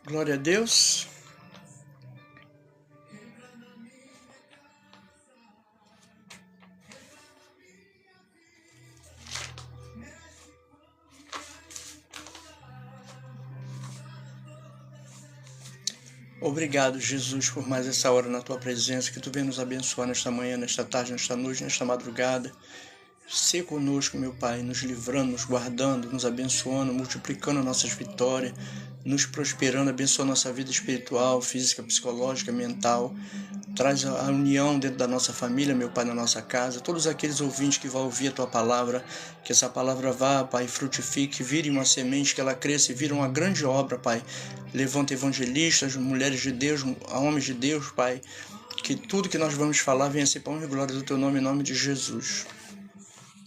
Glória a Deus. Obrigado, Jesus, por mais essa hora na Tua presença, que Tu venha nos abençoar nesta manhã, nesta tarde, nesta noite, nesta madrugada. Ser conosco, meu Pai, nos livrando, nos guardando, nos abençoando, multiplicando nossas vitórias, nos prosperando, abençoando nossa vida espiritual, física, psicológica, mental. Traz a união dentro da nossa família, meu Pai, na nossa casa. Todos aqueles ouvintes que vão ouvir a Tua palavra, que essa palavra vá, Pai, frutifique, vire uma semente, que ela cresça e vire uma grande obra, Pai. Levanta evangelistas, mulheres de Deus, homens de Deus, Pai. Que tudo que nós vamos falar venha ser para a honra e glória do Teu nome, em nome de Jesus.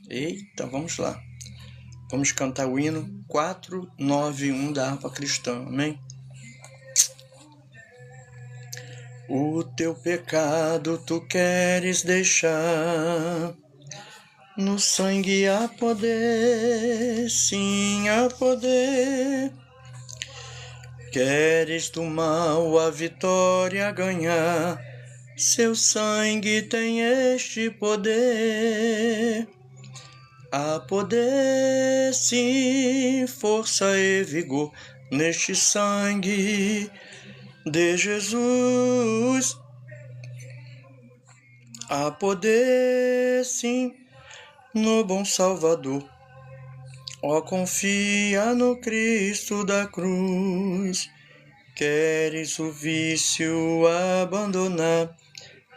Eita, vamos lá. Vamos cantar o hino 491 da harpa cristã. Amém? O teu pecado tu queres deixar, no sangue há poder, sim há poder. Queres do mal a vitória ganhar, seu sangue tem este poder. Há poder, sim, força e vigor neste sangue de Jesus. Há poder, sim, no bom Salvador. Ó, confia no Cristo da cruz. Queres o vício abandonar,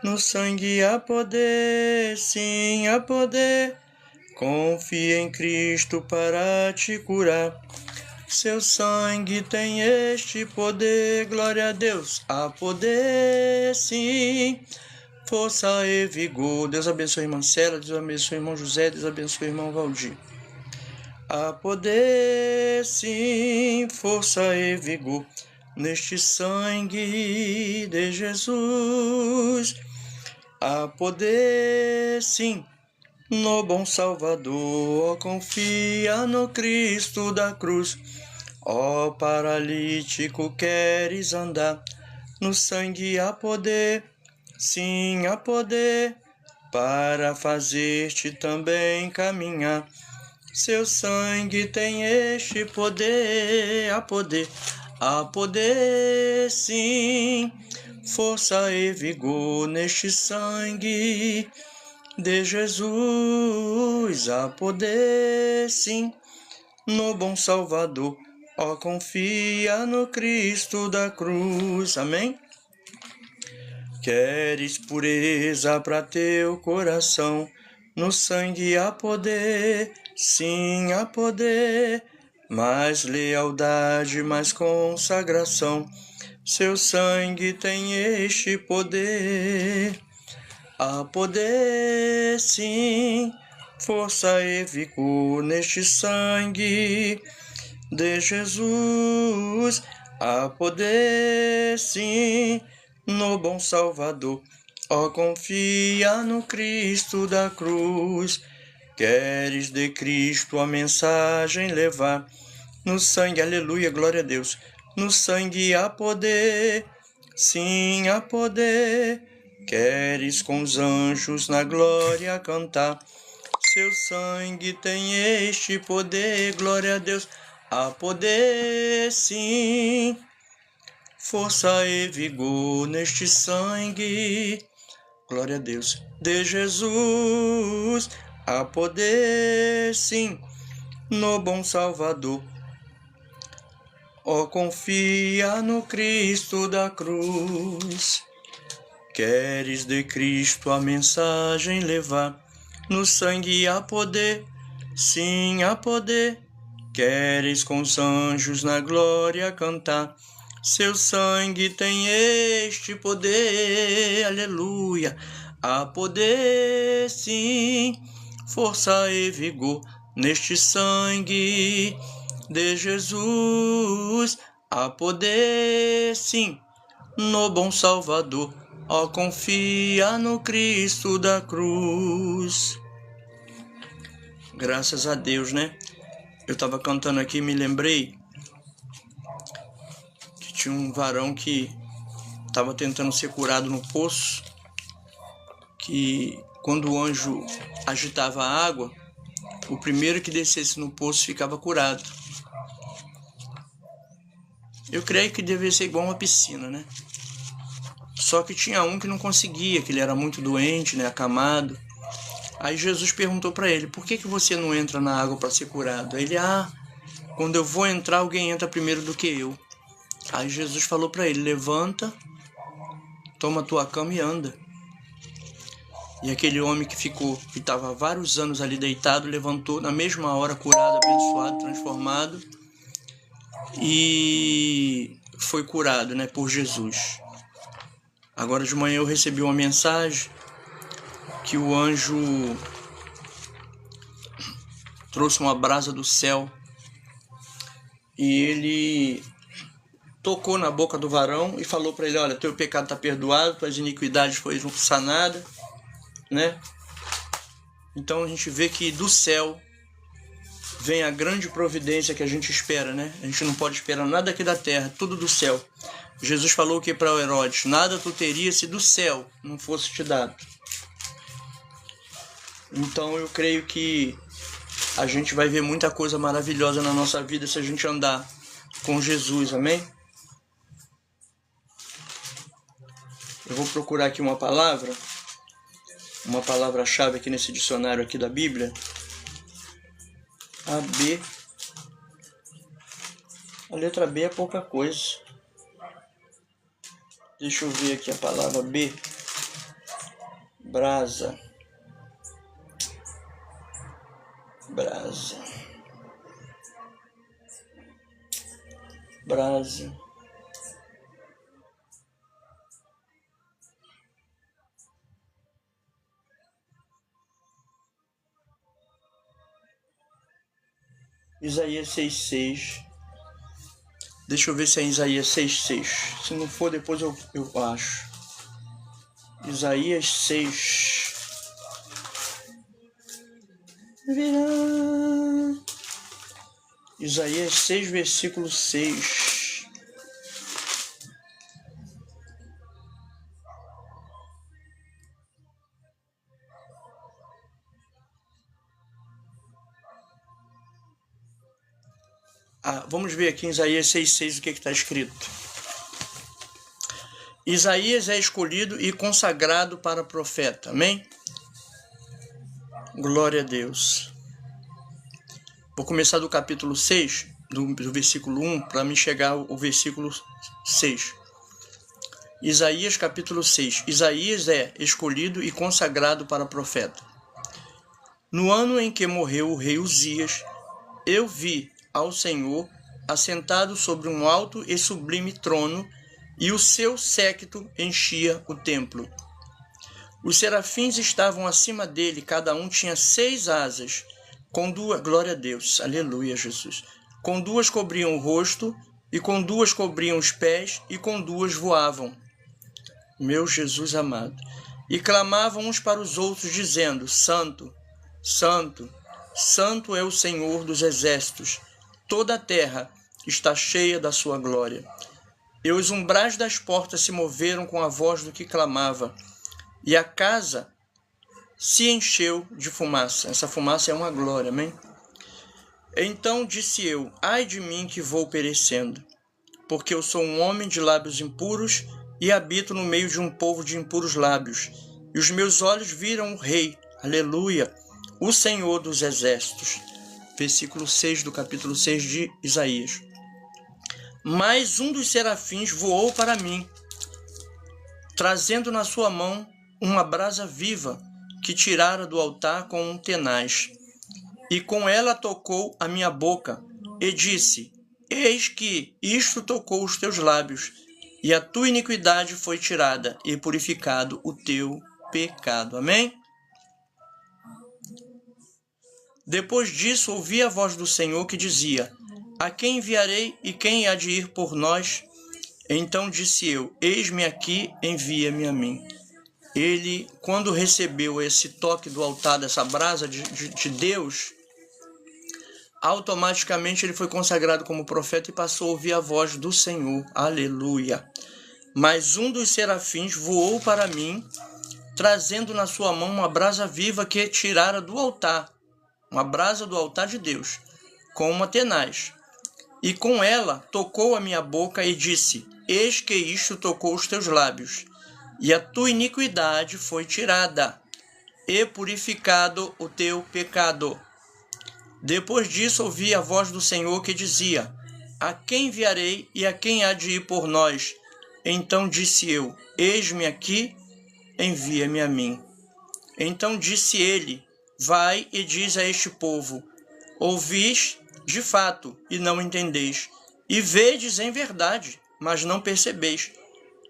no sangue há poder, sim, há poder. Confia em Cristo para te curar. Seu sangue tem este poder, glória a Deus. Há poder, sim, força e vigor. Deus abençoe a irmã Célia, Deus abençoe o irmão José, Deus abençoe o irmão Valdir. Há poder, sim, força e vigor neste sangue de Jesus. Há poder, sim, no bom Salvador. Confia no Cristo da cruz. Ó, paralítico, queres andar, no sangue há poder, sim há poder, para fazer-te também caminhar. Seu sangue tem este poder, há poder, há poder, sim, força e vigor neste sangue de Jesus. Há poder, sim, no bom Salvador. Ó, confia no Cristo da cruz. Amém? Queres pureza para teu coração, no sangue há poder, sim há poder. Mais lealdade, mais consagração, seu sangue tem este poder. Há poder, sim, força e vigor neste sangue de Jesus. Há poder, sim, no bom Salvador. Ó, confia no Cristo da cruz. Queres de Cristo a mensagem levar, no sangue, aleluia, glória a Deus. No sangue há poder, sim há poder. Queres com os anjos na glória cantar, seu sangue tem este poder, glória a Deus. Há poder, sim, força e vigor neste sangue, glória a Deus, de Jesus. Há poder, sim, no bom Salvador. Ó, confia no Cristo da cruz. Queres de Cristo a mensagem levar, no sangue há poder, sim há poder. Queres com os anjos na glória cantar, seu sangue tem este poder, aleluia. Há poder, sim, força e vigor neste sangue de Jesus. Há poder, sim, no bom Salvador. Ó, confia no Cristo da cruz. Graças a Deus, né? Eu estava cantando aqui e me lembrei que Tinha um varão que estava tentando ser curado no poço, que quando o anjo agitava a água, o primeiro que descesse no poço ficava curado. Eu creio que deveria ser igual uma piscina, né? Só que tinha um que não conseguia, que ele era muito doente, né, acamado. Aí Jesus perguntou para ele: por que você não entra na água para ser curado? Aí ele: quando eu vou entrar, alguém entra primeiro do que eu. Aí Jesus falou para ele: levanta, toma tua cama e anda. E aquele homem que estava vários anos ali deitado, levantou na mesma hora, curado, abençoado, transformado, e foi curado, né, por Jesus. Agora de manhã eu recebi uma mensagem que o anjo trouxe uma brasa do céu e ele tocou na boca do varão e falou para ele: olha, teu pecado está perdoado, tuas iniquidades foram sanadas, né? Então a gente vê que do céu vem a grande providência que a gente espera, né? A gente não pode esperar nada aqui da terra, tudo do céu. Jesus falou que para o Herodes: nada tu terias se do céu não fosse te dado. Então eu creio que a gente vai ver muita coisa maravilhosa na nossa vida se a gente andar com Jesus, amém? Eu vou procurar aqui uma palavra-chave aqui nesse dicionário aqui da Bíblia. A B. A letra B é pouca coisa. Deixa eu ver aqui a palavra B. Brasa. Isaías 6:6. Deixa eu ver se é Isaías 6:6. Se não for, depois eu acho. Isaías 6. Isaías 6, versículo 6. Vamos ver aqui em Isaías 6,6 o que está escrito. Isaías é escolhido e consagrado para profeta. Amém? Glória a Deus. Vou começar do capítulo 6, do versículo 1, para me chegar ao versículo 6. Isaías capítulo 6. Isaías é escolhido e consagrado para profeta. No ano em que morreu o rei Uzias, eu vi ao Senhor assentado sobre um alto e sublime trono, e o seu séquito enchia o templo. Os serafins estavam acima dele, cada um tinha 6 asas, com 2, glória a Deus, aleluia, Jesus, com 2 cobriam o rosto, e com 2 cobriam os pés, e com 2 voavam. Meu Jesus amado. E clamavam uns para os outros, dizendo: Santo, Santo, Santo é o Senhor dos exércitos, toda a terra está cheia da sua glória. E os umbrais das portas se moveram com a voz do que clamava, e a casa se encheu de fumaça. Essa fumaça é uma glória, amém? Então disse eu: ai de mim que vou perecendo, porque eu sou um homem de lábios impuros e habito no meio de um povo de impuros lábios. E os meus olhos viram o Rei, aleluia, o Senhor dos exércitos. Versículo 6 do capítulo 6 de Isaías. Mas um dos serafins voou para mim, trazendo na sua mão uma brasa viva que tirara do altar com um tenaz. E com ela tocou a minha boca e disse: eis que isto tocou os teus lábios, e a tua iniquidade foi tirada, e purificado o teu pecado. Amém? Depois disso, ouvi a voz do Senhor que dizia: a quem enviarei e quem há de ir por nós? Então disse eu: eis-me aqui, envia-me a mim. Ele, quando recebeu esse toque do altar, dessa brasa de Deus, automaticamente ele foi consagrado como profeta e passou a ouvir a voz do Senhor. Aleluia! Mas um dos serafins voou para mim, trazendo na sua mão uma brasa viva que tirara do altar, uma brasa do altar de Deus, com uma tenaz. E com ela tocou a minha boca e disse: Eis que isto tocou os teus lábios, e a tua iniquidade foi tirada, e purificado o teu pecado. Depois disso ouvi a voz do Senhor que dizia: A quem enviarei e a quem há de ir por nós? Então disse eu: Eis-me aqui, envia-me a mim. Então disse ele: Vai e diz a este povo: Ouvis de fato e não entendeis, e vedes em verdade, mas não percebeis.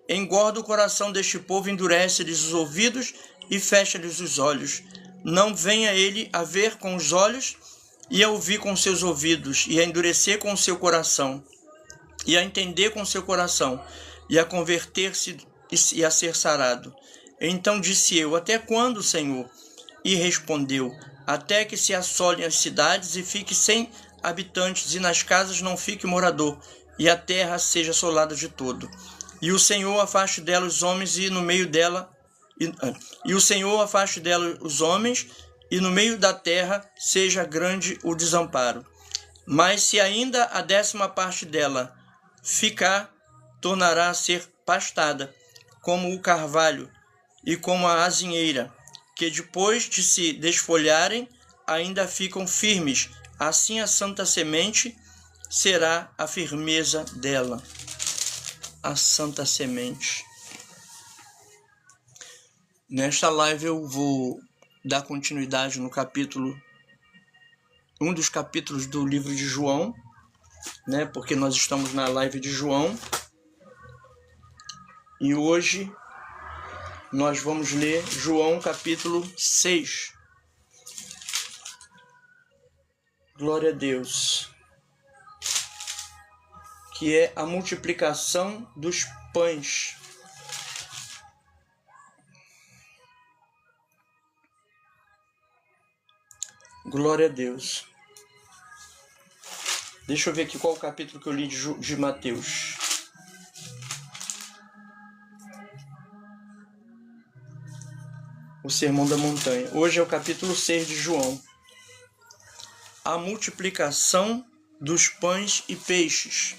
Engorda o coração deste povo, endurece-lhes os ouvidos e fecha-lhes os olhos. Não venha ele a ver com os olhos e a ouvir com seus ouvidos, e a endurecer com o seu coração, e a entender com o seu coração, e a converter-se e a ser sarado. Então disse eu: Até quando, Senhor? E respondeu: Até que se assolem as cidades e fique sem habitantes, e nas casas não fique morador, e a terra seja assolada de todo. E o Senhor afaste dela os homens, e no meio dela o Senhor afaste dela os homens, e no meio da terra seja grande o desamparo. Mas se ainda a 10ª parte dela ficar, tornará a ser pastada, como o carvalho e como a azinheira, que depois de se desfolharem, ainda ficam firmes. Assim a santa semente será a firmeza dela. A santa semente. Nesta live eu vou dar continuidade no capítulo, um dos capítulos do livro de João, né? Porque nós estamos na live de João. E hoje nós vamos ler João capítulo 6. Glória a Deus. Que é a multiplicação dos pães. Glória a Deus. Deixa eu ver aqui qual o capítulo que eu li de Mateus. O Sermão da Montanha. Hoje é o capítulo 6 de João. A multiplicação dos pães e peixes.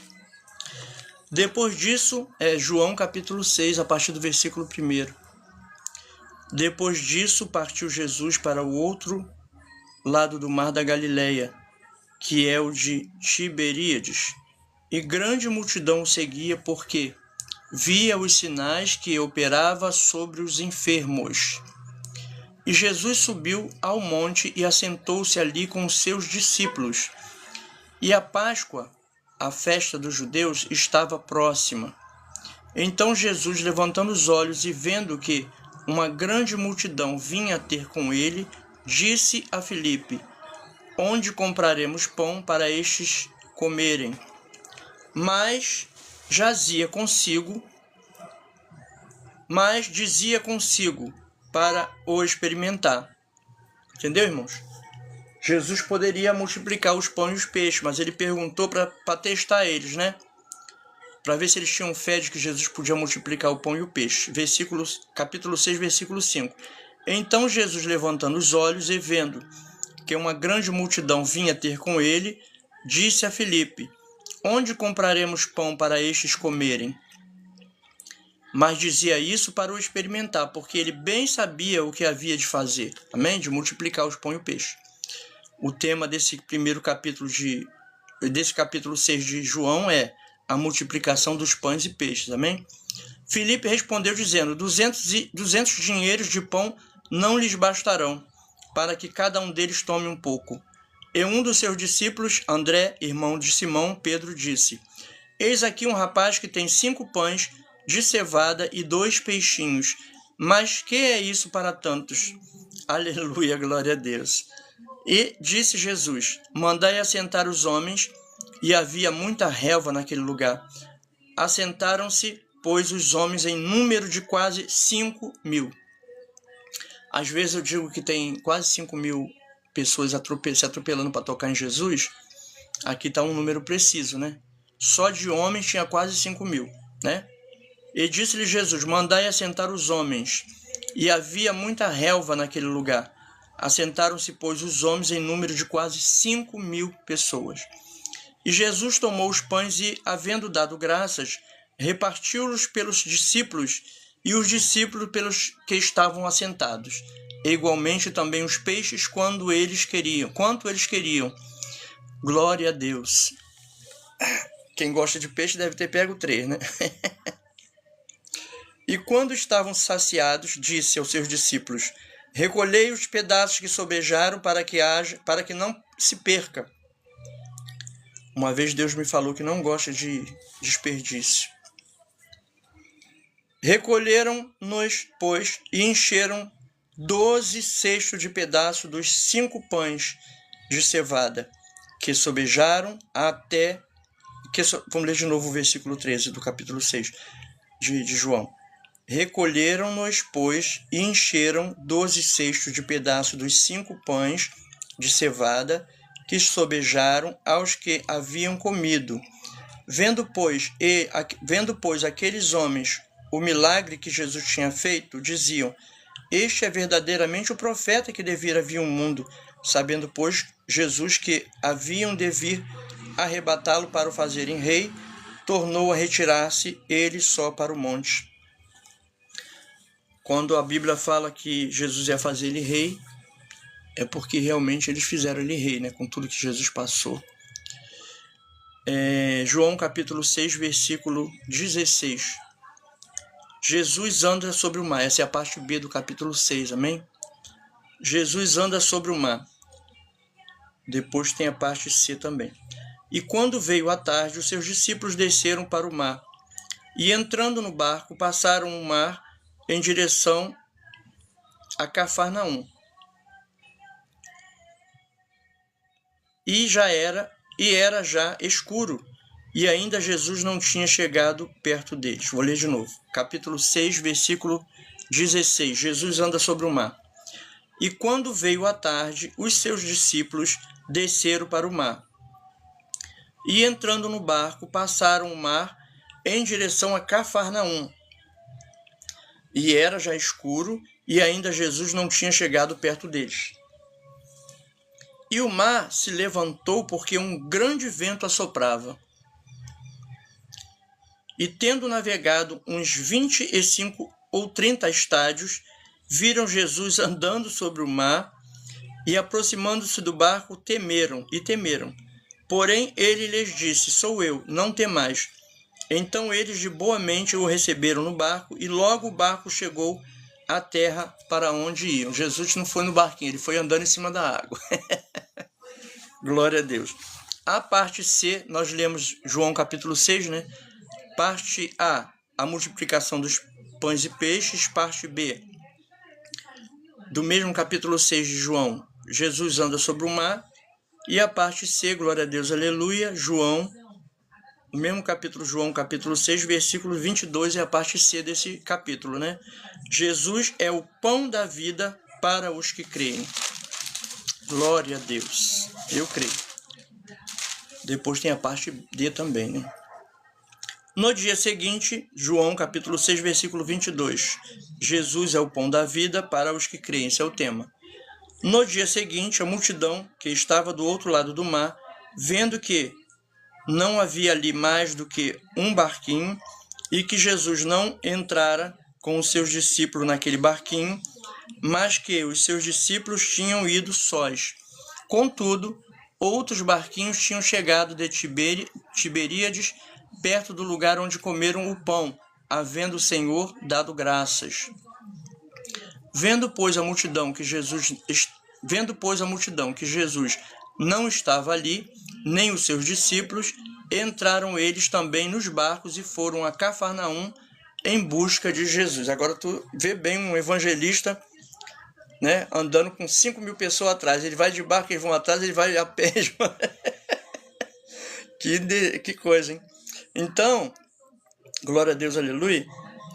Depois disso, João capítulo 6, a partir do versículo 1. Depois disso, partiu Jesus para o outro lado do mar da Galileia, que é o de Tiberíades, e grande multidão o seguia, porque via os sinais que operava sobre os enfermos. E Jesus subiu ao monte e assentou-se ali com os seus discípulos. E a Páscoa, a festa dos judeus, estava próxima. Então Jesus, levantando os olhos e vendo que uma grande multidão vinha ter com ele, disse a Filipe: Onde compraremos pão para estes comerem? Mas dizia consigo, para o experimentar. Entendeu, irmãos? Jesus poderia multiplicar os pães e os peixes, mas ele perguntou para testar eles, né? Para ver se eles tinham fé de que Jesus podia multiplicar o pão e o peixe. Capítulo 6, versículo 5. Então Jesus, levantando os olhos e vendo que uma grande multidão vinha ter com ele, disse a Filipe: Onde compraremos pão para estes comerem? Mas dizia isso para o experimentar, porque ele bem sabia o que havia de fazer. Amém? De multiplicar os pão e o peixe. O tema desse primeiro capítulo desse capítulo 6 de João é a multiplicação dos pães e peixes. Amém? Filipe respondeu dizendo: 200 dinheiros de pão não lhes bastarão, para que cada um deles tome um pouco. E um dos seus discípulos, André, irmão de Simão, Pedro, disse: Eis aqui um rapaz que tem 5 pães de cevada e 2 peixinhos. Mas que é isso para tantos? Aleluia, glória a Deus. E disse Jesus: Mandai assentar os homens. E havia muita relva naquele lugar. Assentaram-se, pois, os homens em número de quase 5.000. Às vezes eu digo que tem quase 5.000 pessoas se atropelando para tocar em Jesus, Aqui está um número preciso, né? Só de homens tinha quase 5.000, né? E disse-lhe Jesus: mandai assentar os homens. E havia muita relva naquele lugar. Assentaram-se, pois, os homens em número de quase 5.000 pessoas. E Jesus tomou os pães e, havendo dado graças, repartiu-los pelos discípulos e os discípulos pelos que estavam assentados. E igualmente também os peixes quanto eles queriam. Glória a Deus. Quem gosta de peixe deve ter pego 3, né? E quando estavam saciados, disse aos seus discípulos: recolhei os pedaços que sobejaram para que não se perca. Uma vez Deus me falou que não gosta de desperdício. Recolheram-nos, pois, e encheram 12 cestos de pedaços dos 5 pães de cevada, que sobejaram até... Vamos ler de novo o versículo 13 do capítulo 6 de João. Recolheram-nos, pois, e encheram 12 cestos de pedaços dos 5 pães de cevada, que sobejaram aos que haviam comido. Vendo, pois, aqueles homens o milagre que Jesus tinha feito, diziam: este é verdadeiramente o profeta que devia vir ao mundo. Sabendo, pois, Jesus que haviam de vir arrebatá-lo para o fazerem rei, tornou a retirar-se ele só para o monte. Quando a Bíblia fala que Jesus ia fazer ele rei, é porque realmente eles fizeram ele rei, né? Com tudo que Jesus passou. João capítulo 6, versículo 16. Jesus anda sobre o mar. Essa é a parte B do capítulo 6, amém? Jesus anda sobre o mar. Depois tem a parte C também. E quando veio a tarde, os seus discípulos desceram para o mar. E entrando no barco, passaram o mar em direção a Cafarnaum. E era já escuro, e ainda Jesus não tinha chegado perto deles. Vou ler de novo. Capítulo 6, versículo 16. Jesus anda sobre o mar. E quando veio a tarde, os seus discípulos desceram para o mar. E entrando no barco, passaram o mar em direção a Cafarnaum. E era já escuro, e ainda Jesus não tinha chegado perto deles. E o mar se levantou porque um grande vento assoprava. E tendo navegado uns 25 ou 30 estádios, viram Jesus andando sobre o mar, e aproximando-se do barco, temeram. Porém ele lhes disse: sou eu, não temais. Então eles de boa mente o receberam no barco, e logo o barco chegou à terra para onde iam. Jesus não foi no barquinho, ele foi andando em cima da água. Glória a Deus. A parte C, nós lemos João capítulo 6, né? Parte A, a multiplicação dos pães e peixes. Parte B, do mesmo capítulo 6 de João, Jesus anda sobre o mar. E a parte C, glória a Deus, aleluia, João, o mesmo capítulo, João capítulo 6, versículo 22, é a parte C desse capítulo, né? Jesus é o pão da vida para os que creem. Glória a Deus, eu creio. Depois tem a parte D também, né? No dia seguinte, João capítulo 6, versículo 22. Jesus é o pão da vida para os que creem, esse é o tema. No dia seguinte, a multidão que estava do outro lado do mar, vendo que não havia ali mais do que um barquinho e que Jesus não entrara com os seus discípulos naquele barquinho, mas que os seus discípulos tinham ido sós. Contudo, outros barquinhos tinham chegado de Tiberíades, perto do lugar onde comeram o pão, havendo o Senhor dado graças. Vendo, pois, a multidão que Jesus não estava ali, nem os seus discípulos, entraram eles também nos barcos e foram a Cafarnaum em busca de Jesus. Agora tu vê bem um evangelista, né, andando com 5.000 pessoas atrás. Ele vai de barco, eles vão atrás, ele vai a pé. Que coisa, hein? Então, glória a Deus, aleluia.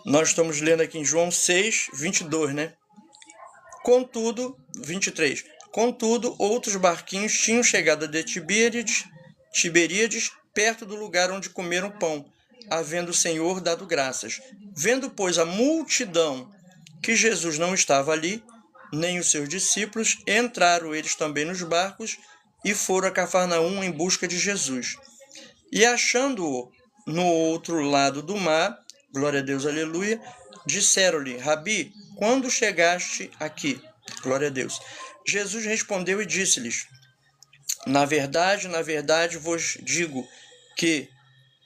Nós estamos lendo aqui em João 6, 22, né? Contudo, 23. Contudo, outros barquinhos tinham chegado de Tiberíades, Tiberíades, perto do lugar onde comeram pão, havendo o Senhor dado graças. Vendo, pois, a multidão que Jesus não estava ali, nem os seus discípulos, entraram eles também nos barcos e foram a Cafarnaum em busca de Jesus. E achando-o no outro lado do mar, glória a Deus, aleluia, disseram-lhe: Rabi, quando chegaste aqui? Glória a Deus. Jesus respondeu e disse-lhes: na verdade, vos digo que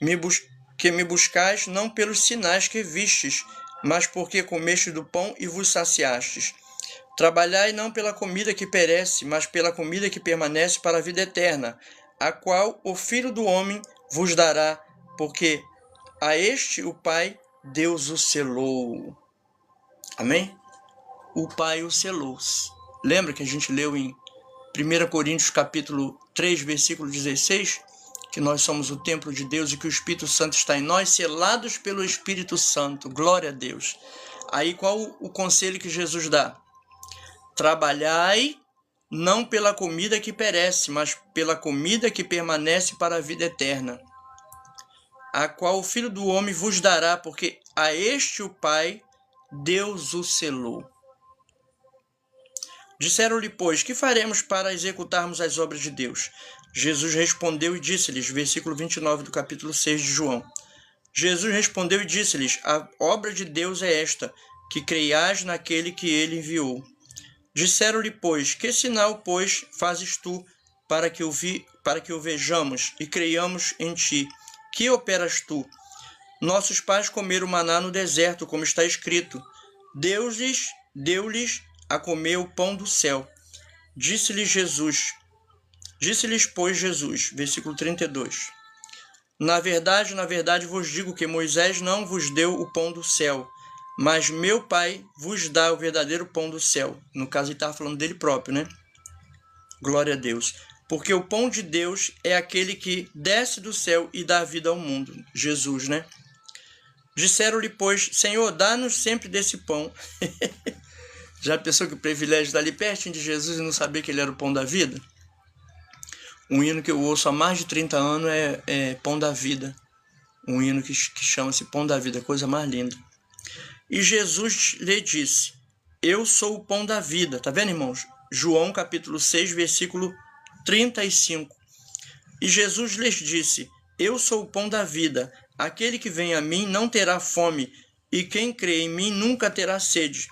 me buscais não pelos sinais que vistes, mas porque comestes do pão e vos saciastes. Trabalhai não pela comida que perece, mas pela comida que permanece para a vida eterna, a qual o Filho do Homem vos dará, porque a este o Pai, Deus o selou. Amém? O Pai o selou. Lembra que a gente leu em 1 Coríntios capítulo 3, versículo 16, que nós somos o templo de Deus e que o Espírito Santo está em nós, selados pelo Espírito Santo. Glória a Deus. Aí qual o conselho que Jesus dá? Trabalhai não pela comida que perece, mas pela comida que permanece para a vida eterna, a qual o Filho do Homem vos dará, porque a este o Pai, Deus o selou. Disseram-lhe, pois, que faremos para executarmos as obras de Deus? Jesus respondeu e disse-lhes, versículo 29 do capítulo 6 de João. Jesus respondeu e disse-lhes, a obra de Deus é esta, que creiais naquele que ele enviou. Disseram-lhe, pois, que sinal, pois, fazes tu para que o vejamos e creiamos em ti? Que operas tu? Nossos pais comeram maná no deserto, como está escrito. Deus deu-lhes a comer o pão do céu. Disse-lhes, pois, Jesus, versículo 32. Na verdade vos digo que Moisés não vos deu o pão do céu, mas meu Pai vos dá o verdadeiro pão do céu. No caso, ele estava falando dele próprio, né? Glória a Deus. Porque o pão de Deus é aquele que desce do céu e dá vida ao mundo. Jesus, né? Disseram-lhe, pois, Senhor, dá-nos sempre desse pão. Já pensou que o privilégio de estar ali pertinho de Jesus e não saber que ele era o pão da vida? Um hino que eu ouço há mais de 30 anos é Pão da Vida. Um hino que chama-se Pão da Vida, coisa mais linda. E Jesus lhe disse, eu sou o pão da vida. Tá vendo, irmãos? João capítulo 6, versículo 35. E Jesus lhes disse, eu sou o pão da vida. Aquele que vem a mim não terá fome, e quem crê em mim nunca terá sede.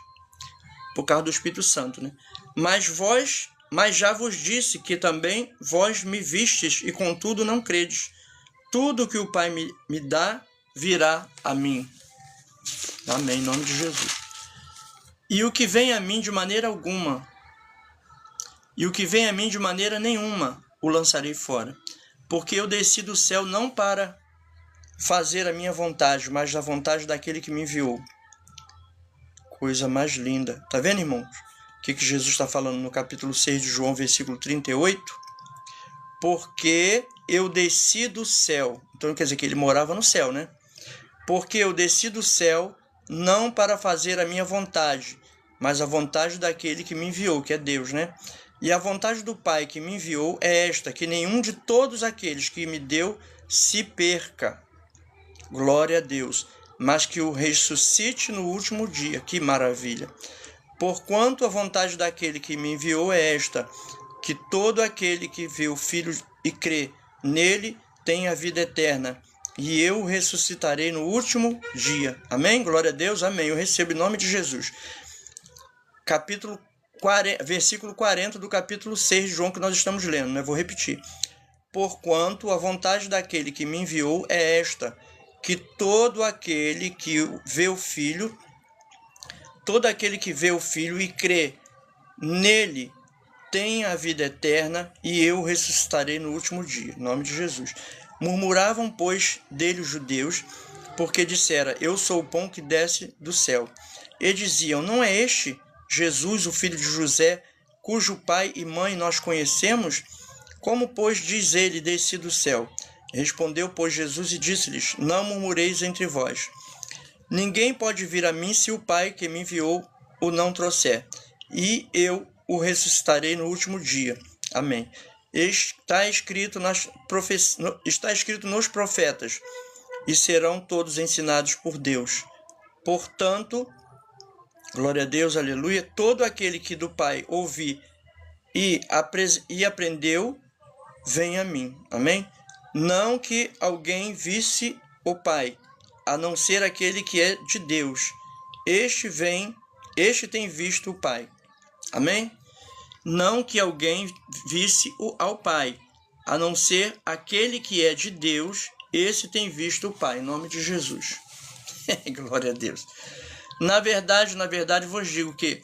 Por causa do Espírito Santo, né? Mas já vos disse que também vós me vistes, e contudo não credes. Tudo que o Pai me dá virá a mim. Amém, em nome de Jesus. E o que vem a mim de maneira nenhuma, o lançarei fora. Porque eu desci do céu não para fazer a minha vontade, mas a vontade daquele que me enviou. Coisa mais linda. Tá vendo, irmãos? O que Jesus está falando no capítulo 6 de João, versículo 38? Porque eu desci do céu. Então quer dizer que ele morava no céu, né? Porque eu desci do céu não para fazer a minha vontade, mas a vontade daquele que me enviou, que é Deus, né? E a vontade do Pai que me enviou é esta, que nenhum de todos aqueles que me deu se perca. Glória a Deus. Mas que o ressuscite no último dia. Que maravilha. Porquanto a vontade daquele que me enviou é esta, que todo aquele que vê o Filho e crê nele tem a vida eterna. E eu o ressuscitarei no último dia. Amém? Glória a Deus. Amém. Eu recebo em nome de Jesus. Versículo 40 do capítulo 6 de João que nós estamos lendo, né? Vou repetir. Porquanto a vontade daquele que me enviou é esta, que todo aquele que vê o Filho e crê nele tem a vida eterna, e eu o ressuscitarei no último dia. Em nome de Jesus. Murmuravam, pois, dele os judeus, porque dissera, eu sou o pão que desce do céu. E diziam, não é este Jesus, o filho de José, cujo pai e mãe nós conhecemos? Como, pois, diz ele, desci do céu? Respondeu, pois, Jesus e disse-lhes, não murmureis entre vós. Ninguém pode vir a mim se o Pai que me enviou o não trouxer, e eu o ressuscitarei no último dia. Amém. Está escrito nos profetas, e serão todos ensinados por Deus. Portanto, glória a Deus, aleluia, todo aquele que do Pai ouvir e aprendeu, vem a mim. Amém? Não que alguém visse o Pai, a não ser aquele que é de Deus. Este tem visto o Pai. Amém? Não que alguém visse ao Pai, a não ser aquele que é de Deus, esse tem visto o Pai. Em nome de Jesus. Glória a Deus. Na verdade, vos digo que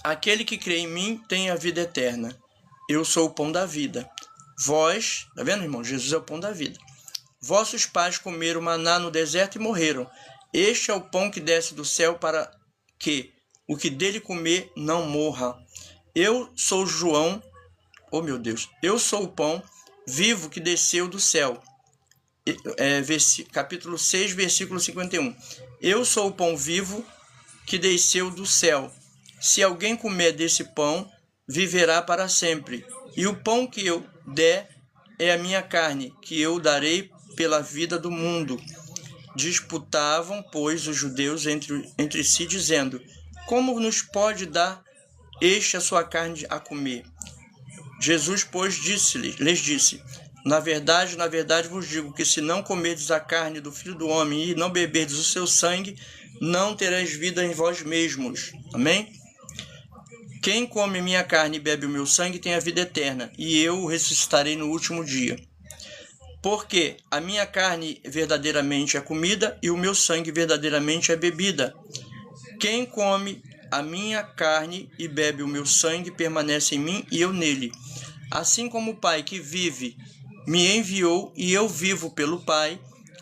aquele que crê em mim tem a vida eterna. Eu sou o pão da vida. Vós, tá vendo, irmão? Jesus é o pão da vida. Vossos pais comeram maná no deserto e morreram. Este é o pão que desce do céu para que o que dele comer não morra. Eu sou João, eu sou o pão vivo que desceu do céu. Capítulo 6, versículo 51. Eu sou o pão vivo que desceu do céu. Se alguém comer desse pão, viverá para sempre. E o pão que eu der é a minha carne, que eu darei pela vida do mundo. Disputavam, pois, os judeus entre si, dizendo: como nos pode dar este a sua carne a comer? Jesus, pois, lhes disse: na verdade vos digo que se não comerdes a carne do Filho do Homem e não beberdes o seu sangue, não tereis vida em vós mesmos. Amém? Quem come minha carne e bebe o meu sangue tem a vida eterna, e eu o ressuscitarei no último dia. Porque a minha carne verdadeiramente é comida e o meu sangue verdadeiramente é bebida. Quem come a minha carne e bebe o meu sangue permanece em mim e eu nele. Assim como o Pai que vive me enviou e eu vivo pelo Pai,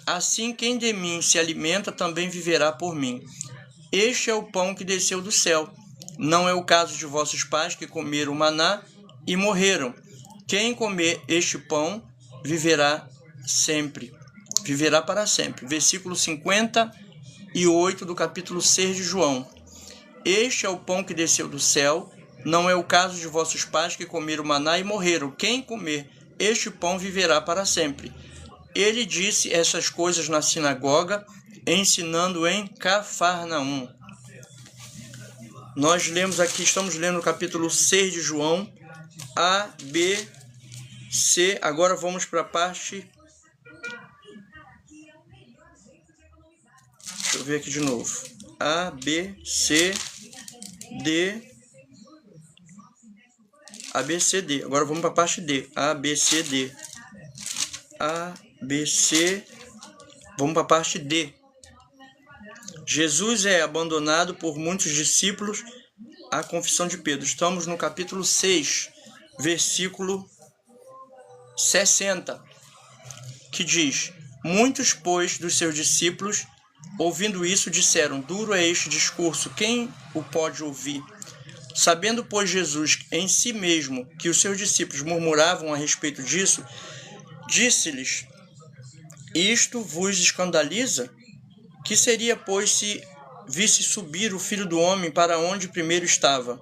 assim quem de mim se alimenta também viverá por mim. Este é o pão que desceu do céu. Não é o caso de vossos pais que comeram maná e morreram. Quem comer este pão viverá para sempre. Versículo 58 do capítulo 6 de João. Este é o pão que desceu do céu. Não é o caso de vossos pais que comeram maná e morreram. Quem comer este pão viverá para sempre. Ele disse essas coisas na sinagoga, ensinando em Cafarnaum. Nós lemos aqui, estamos lendo o capítulo 6 de João, A, B, C. Agora vamos para a parte... Deixa eu ver aqui de novo. A, B, C, D. A, B, C, D. Agora vamos para a parte D. A, B, C, D. A, B, C. Vamos para a parte D. Jesus é abandonado por muitos discípulos. A confissão de Pedro. Estamos no capítulo 6, versículo 60, que diz: muitos, pois, dos seus discípulos, ouvindo isso, disseram: duro é este discurso, quem o pode ouvir? Sabendo, pois, Jesus em si mesmo que os seus discípulos murmuravam a respeito disso, disse-lhes: isto vos escandaliza? Que seria, pois, se visse subir o Filho do Homem para onde primeiro estava?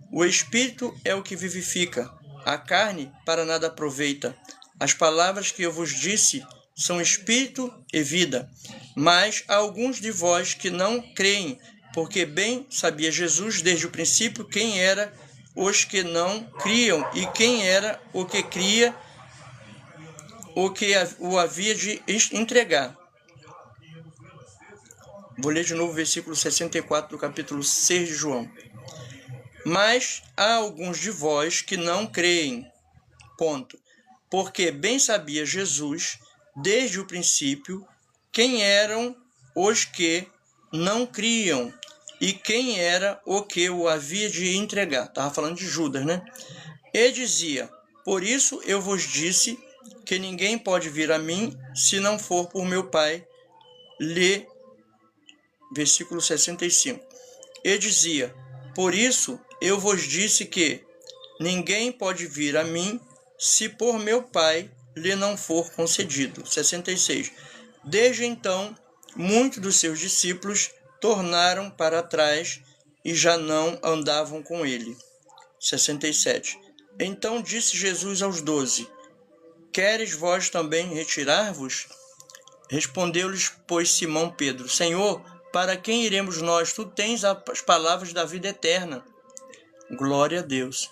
O Espírito é o que vivifica, a carne para nada aproveita. As palavras que eu vos disse são Espírito e vida. Mas há alguns de vós que não creem, porque bem sabia Jesus desde o princípio quem era os que não criam e quem era o que cria, o que o havia de entregar. Vou ler de novo o versículo 64 do capítulo 6 de João. Mas há alguns de vós que não creem, porque bem sabia Jesus, desde o princípio, quem eram os que não criam e quem era o que o havia de entregar. Estava falando de Judas, né? E dizia: por isso eu vos disse que ninguém pode vir a mim se não for por meu Pai. Versículo 65. E dizia: por isso eu vos disse que ninguém pode vir a mim se por meu Pai lhe não for concedido. 66. Desde então, muitos dos seus discípulos tornaram para trás e já não andavam com ele. 67. Então disse Jesus aos 12: Queres vós também retirar-vos? Respondeu-lhes, pois, Simão Pedro: Senhor, para quem iremos nós? Tu tens as palavras da vida eterna. Glória a Deus.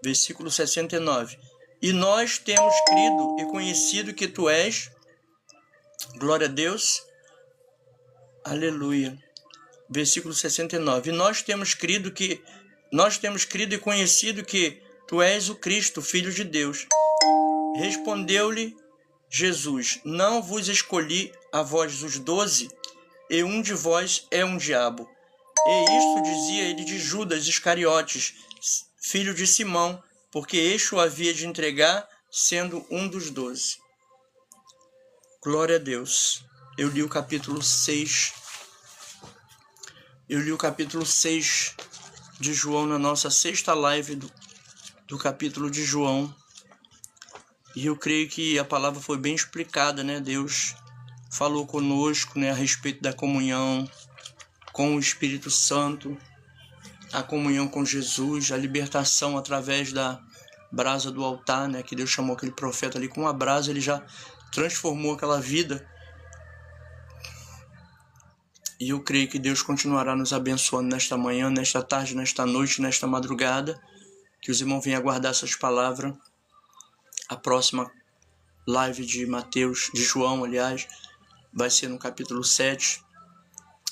Versículo 69. E nós temos crido e conhecido que tu és. Glória a Deus. Aleluia. Versículo 69. E nós temos crido e conhecido que tu és o Cristo, Filho de Deus. Respondeu-lhe Jesus: Não vos escolhi a vós os 12, e um de vós é um diabo. E isto dizia ele de Judas Iscariotes, filho de Simão, porque este o havia de entregar, sendo um dos 12. Glória a Deus. Eu li o capítulo 6. Eu li o capítulo 6 de João na nossa sexta live do capítulo de João. E eu creio que a palavra foi bem explicada, né? Deus falou conosco, né, a respeito da comunhão com o Espírito Santo, a comunhão com Jesus, a libertação através da brasa do altar, né? Que Deus chamou aquele profeta ali com a brasa, ele já transformou aquela vida. E eu creio que Deus continuará nos abençoando nesta manhã, nesta tarde, nesta noite, nesta madrugada. Que os irmãos venham aguardar essas palavras. A próxima live de Mateus, de João, aliás, vai ser no capítulo 7.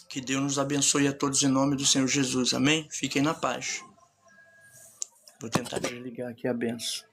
Que Deus nos abençoe a todos em nome do Senhor Jesus. Amém? Fiquem na paz. Vou tentar desligar aqui a benção.